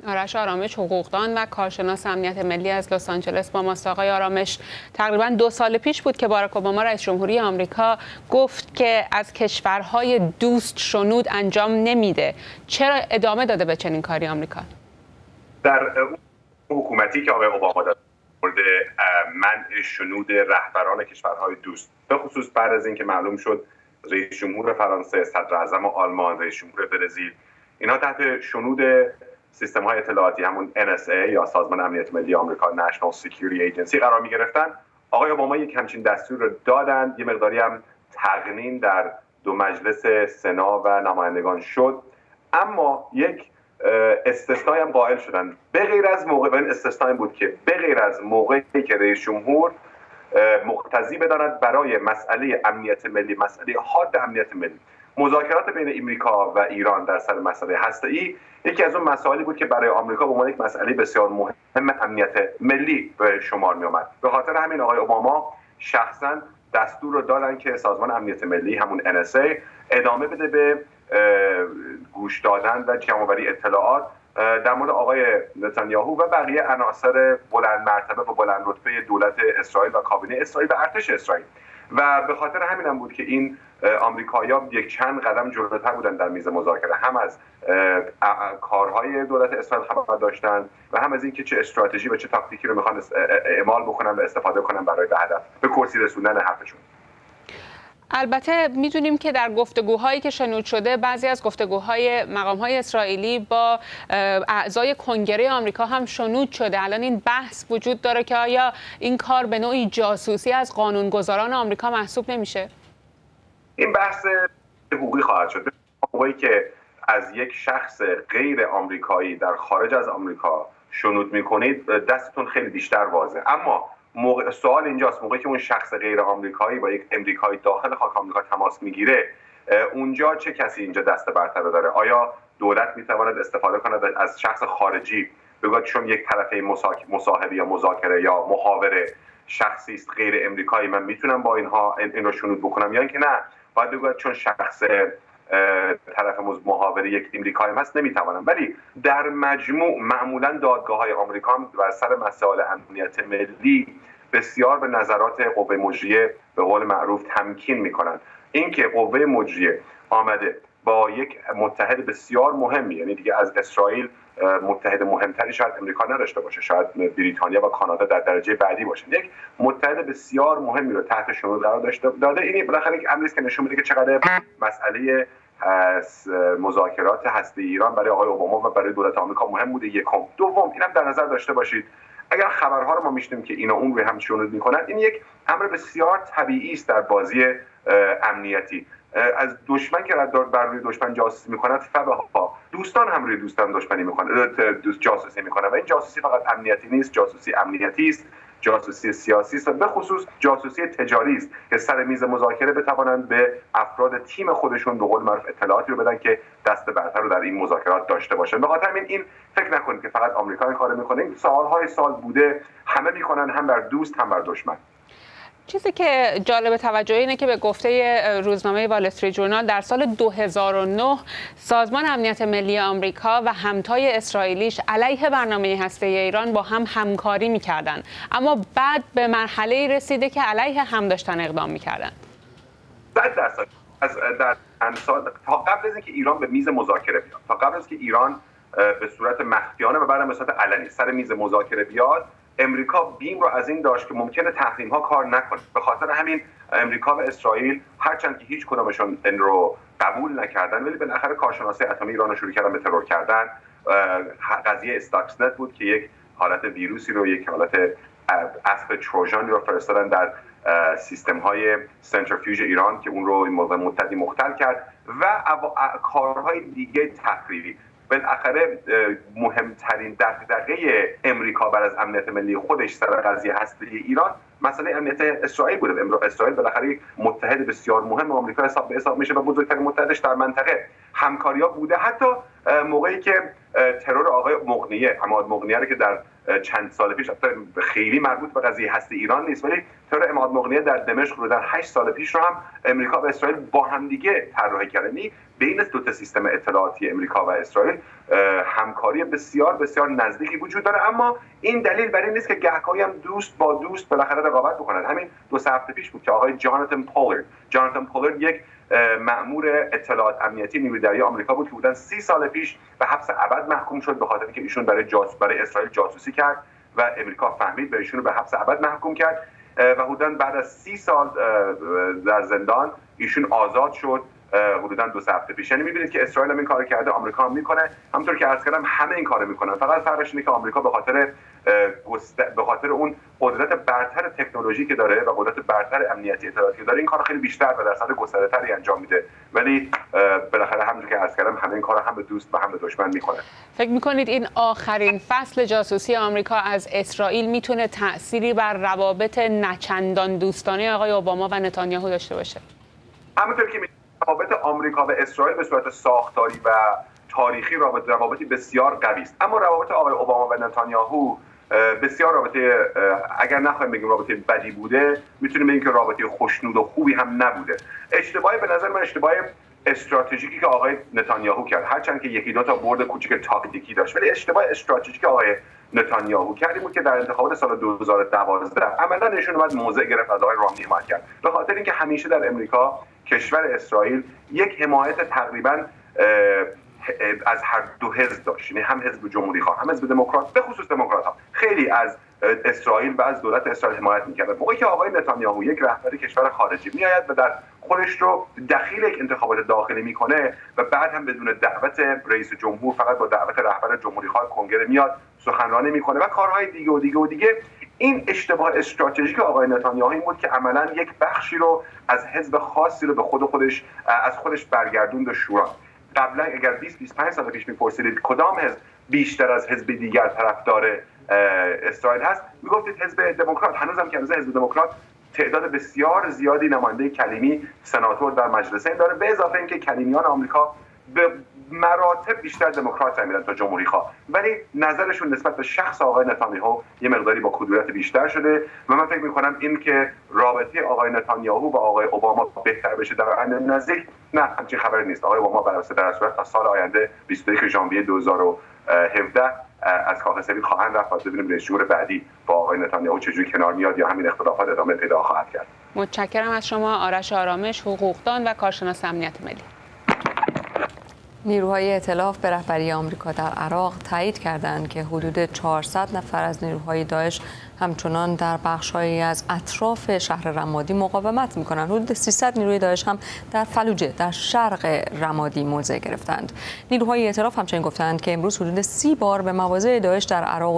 آرش آرامش، حقوقدان و کارشناس امنیت ملی از لس آنجلس با ماست. آقای آرامش، تقریبا 2 سال پیش بود که باراک اوباما رئیس جمهوری آمریکا گفت که از کشورهای دوست شنود انجام نمیده. چرا ادامه داده به چنین کاری آمریکا؟ در حکومتی که آقای اوباما در مورد منع شنود رهبران کشورهای دوست، به خصوص بعد از اینکه معلوم شد رئیس جمهور فرانسه، صدر اعظم آلمان، رئیس جمهور برزیل، اینها تحت شنود سیستم های اطلاعاتی همون NSA یا سازمان امنیت ملی آمریکا National Security Agency قرار می گرفتن، آقای اوباما یک همچین دستور رو دادن. یه مقداری هم تقنین در 2 مجلس سنا و نمایندگان شد، اما یک استثنایی هم قائل شدن. به غیر از موقع، این استثنایی بود که به غیر از موقعی که رئیس جمهور مقتضی بداند برای مسئله امنیت ملی، مسئله حاد امنیت ملی، مذاکرات بین امریکا و ایران در سر مسئله هسته‌ای یکی از اون مسائلی بود که برای آمریکا به عنوان یک مسئله بسیار مهم امنیت ملی به شمار می اومد. به خاطر همین آقای اوباما شخصا دستور رو دادن که سازمان امنیت ملی همون NSA ادامه بده به گوش دادن و جمع‌آوری اطلاعات در مورد آقای نتانیاهو و بقیه عناصر بلند مرتبه و بلند رتبه دولت اسرائیل و کابینه اسرائیل و ارتش اسرائیل. و به خاطر همین هم بود که این آمریکایی‌ها یک چند قدم جلوتر بودن در میز مذاکره، هم از کارهای دولت اسرائیل خبر داشتن و هم از اینکه چه استراتژی و چه تاکتیکی رو میخوان اعمال بکنن و استفاده کنن برای به هدف، به کرسی رسوندن حرفشون. البته میدونیم که در گفتگوهایی که شنود شده، بعضی از گفتگوهای مقام‌های اسرائیلی با اعضای کنگره آمریکا هم شنود شده. الان این بحث وجود داره که آیا این کار به نوعی جاسوسی از قانونگذاران آمریکا محسوب نمیشه؟ این بحث حقوقی خواهد شد. موقعی که از یک شخص غیر آمریکایی در خارج از آمریکا شنود میکنید، دستتون خیلی بیشتر واضحه. اما سوال اینجاست، موقعی که اون شخص غیر آمریکایی با یک امریکایی داخل خاک آمریکا تماس میگیره، اونجا چه کسی اینجا دست برتر رو داره؟ آیا دولت میتواند استفاده کند از شخص خارجی، بگوید چون یک طرفه مصاحبه یا مذاکره یا محاوره شخصی است غیر امریکایی، من میتونم با اینها این رو شنود بکنم، یا اینکه نه باید بگوید چون شخص طرف محاوره یک امریکایی هست نمیتوانم؟ ولی در مجموع معمولا دادگاه‌های آمریکا هم بر سر مسائل امنیت ملی بسیار به نظرات قوه مجریه به قول معروف تمکین میکنن. اینکه قوه مجریه آمده با یک متحد بسیار مهمی، یعنی دیگه از اسرائیل متحد مهمتری شاید امریکا نداشته باشه، شاید بریتانیا و کانادا در درجه بعدی باشن، یک متحد بسیار مهمی رو تحت شنود قرار داده. این بالاخره یک امری است که نشون میده که چقدر مسئله مذاکرات هسته ایران برای آقای اوباما و برای دولت آمریکا مهم بوده. یکم. دوم، اینم در نظر داشته باشید اگر خبرها رو ما میشنیم که اینا اون روی هم شنود میکنن، این یک امر بسیار طبیعی است در بازی امنیتی. از دشمن که بر روی دشمن جاسوسی میکند فبها، دوستان هم روی دوستان دشمنی میکنن، جاسوسی میکنن. و این جاسوسی فقط امنیتی نیست، جاسوسی امنیتی است، جاسوسی سیاسی است و به خصوص جاسوسی تجاری است که سر میز مذاکره بتوانند به افراد تیم خودشون به قول معروف اطلاعاتی رو بدن که دست برتر رو در این مذاکرات داشته باشن. به خاطر این فکر نکنید که فقط آمریکا این کارو میکنه، این سالهای سال بوده، همه میکنن، هم بر دوست هم بر دشمن. چیزی که جالب توجه اینه که به گفته روزنامه وال استریت ژورنال در سال 2009 سازمان امنیت ملی آمریکا و همتای اسرائیلیش علیه برنامه هسته‌ای ایران با هم همکاری می‌کردند، اما بعد به مرحله‌ای رسیده که علیه هم داشتن اقدام می‌کردن. 100% در سال تا قبل از اینکه ایران به میز مذاکره بیاد، تا قبل از که ایران به صورت مخفیانه و بعدم به صورت علنی سر میز مذاکره بیاد، امریکا بیم رو از این داشت که ممکنه تحریم ها کار نکنه. به خاطر همین امریکا و اسرائیل هرچند که هیچ کدومشون این رو قبول نکردن، ولی بالاخره کارشناسی اتمی ایران رو شروع کردن به ترور کردن. قضیه استاکسنت بود که یک حالت ویروسی رو، یک حالت اسب تروژانی رو فرستادن در سیستم های سنتریفیوژ ایران که اون رو مدتی مختل کرد و کارهای دیگه تخریبی. بالاخره مهمترین دغدغه امریکا بر از امنیت ملی خودش سر قضیه هسته‌ای ایران مسئله امنیت اسرائیل بوده. اسرائیل بالاخره یک متحد بسیار مهم آمریکا حساب میشه و بزرگترین متحدش در منطقه. همکاری‌ها بوده. حتی موقعی که ترور آقای مقنیه، عماد مقنیه رو که در چند سال پیش، خیلی مربوط به قضیه هسته ایران نیست، ولی ترور عماد مقنیه در دمشق رو در 8 سال پیش رو هم امریکا و اسرائیل با همدیگه طراحی کردن. بین دو تا سیستم اطلاعاتی امریکا و اسرائیل همکاری بسیار بسیار نزدیکی وجود داره، اما این دلیل بر این نیست که گهگاهی هم دوست با دوست بالاخره رقابت بکنن. همین 2 هفته پیش بود که آقای جاناتان پولارد یک مأمور اطلاعات امنیتی نیروی دریایی آمریکا بود که بودن 30 سال پیش به حبس ابد محکوم شد به خاطر اینکه ایشون برای اسرائیل جاسوسی کرد و امریکا فهمید و ایشون رو به حبس ابد محکوم کرد و حدوداً بعد از 30 سال در زندان ایشون آزاد شد حدوداً 2 هفته پیش. یعنی می‌بینید که اسرائیل هم این کارو کرده، آمریکا هم میکنه، همونطور که عرض کردم همه این کارو میکنن. فقط فرقش اینه که آمریکا به خاطر اون قدرت برتر تکنولوژی که داره و قدرت برتر امنیتی اطلاعاتی که داره این کارو خیلی بیشتر و در سطح گسترده‌تری انجام میده، ولی بالاخره همونطور که عرض کردم همه این کارو هم به دوست و هم به دشمن میکنه. فکر میکنید این آخرین فصل جاسوسی آمریکا از اسرائیل میتونه تأثیری بر روابط نچندان دوستانه آقای اوباما و نتانیاهو داشته باشه؟ همونطور که روابط آمریکا و اسرائیل به صورت ساختاری و تاریخی روابطی بسیار قوی است، اما روابط آقای اوباما و نتانیاهو بسیار رابطه، اگر نخواهیم بگیم رابطه بدی بوده، میتونیم بگیم که رابطه خوشنود و خوبی هم نبوده. اشتباهی به نظر من اشتباه استراتژیکی که آقای نتانیاهو کرد، هرچند که یکی دو تا برد کوچیک تاکتیکی داشت، ولی اشتباه استراتژیکی آقای نتانیاهو کرد بود که در انتخابات سال 2012 عملاً نشون اومد موضع گرفت از آقای رامنی حمایت کرد، به خاطر اینکه همیشه در امریکا کشور اسرائیل یک حمایت تقریباً از هر دو حزب داشت، یعنی هم حزب جمهوری خواه هم حزب دموکرات، به خصوص دموکرات ها خیلی از اسرائیل و از دولت اسرائیل حمایت می‌کردن. موقعی که آقای نتانیاهو یک رهبر کشور خارجی میآید و در خودش رو دخیل یک انتخابات داخلی میکنه و بعد هم بدون دعوت رئیس جمهور، فقط با دعوت رهبر جمهوری خواه کنگره میاد سخنرانی میکنه و کارهای دیگه، این اشتباه استراتژیک آقای نتانیاهو این بود که عملاً یک بخشی رو از حزب خاصی رو به خودش از خودش برگردوند و شوران. قبلا اگر 20-25 سال پیش میپرسیدید کدام حزب بیشتر از حزب دیگر طرفدار اسرائیل هست، میگفتید حزب دموکرات. هنوزم که حزب دموکرات تعداد بسیار زیادی نماینده کلیمی سناتور در مجلسین داره، به اضافه اینکه کلیمیان آمریکا به مراتب بیشتر دموکرات میرن تا جمهوری خواه، ولی نظرشون نسبت به شخص آقای نتانیاهو یه مقداری با کدورت بیشتر شده و من فکر میکنم این که رابطه آقای نتانیاهو و آقای اوباما بهتر بشه در آینده نزدیک، نه همچین خبری نیست. آقای اوباما در صورت تا سال آینده 21 ژانویه 2017 از کاخ سفید خواهند رفت و ببینیم رئیس جمهور بعدی با آقای نتانیاهو چجوری کنار میاد یا همین اختلافات ادامه پیدا خواهد کرد. متشکرم از شما آرش آرامش، حقوقدان و کارشناس امنیت ملی. نیروهای ائتلاف به رهبری آمریکا در عراق تایید کردند که حدود 400 نفر از نیروهای داعش همچنان در بخش‌هایی از اطراف شهر رمادی مقاومت می‌کنند. حدود 300 نیروی داعش هم در فلوجه در شرق رمادی موضع گرفتند. نیروهای ائتلاف همچنین گفتند که امروز حدود 30 بار به مواضع داعش در عراق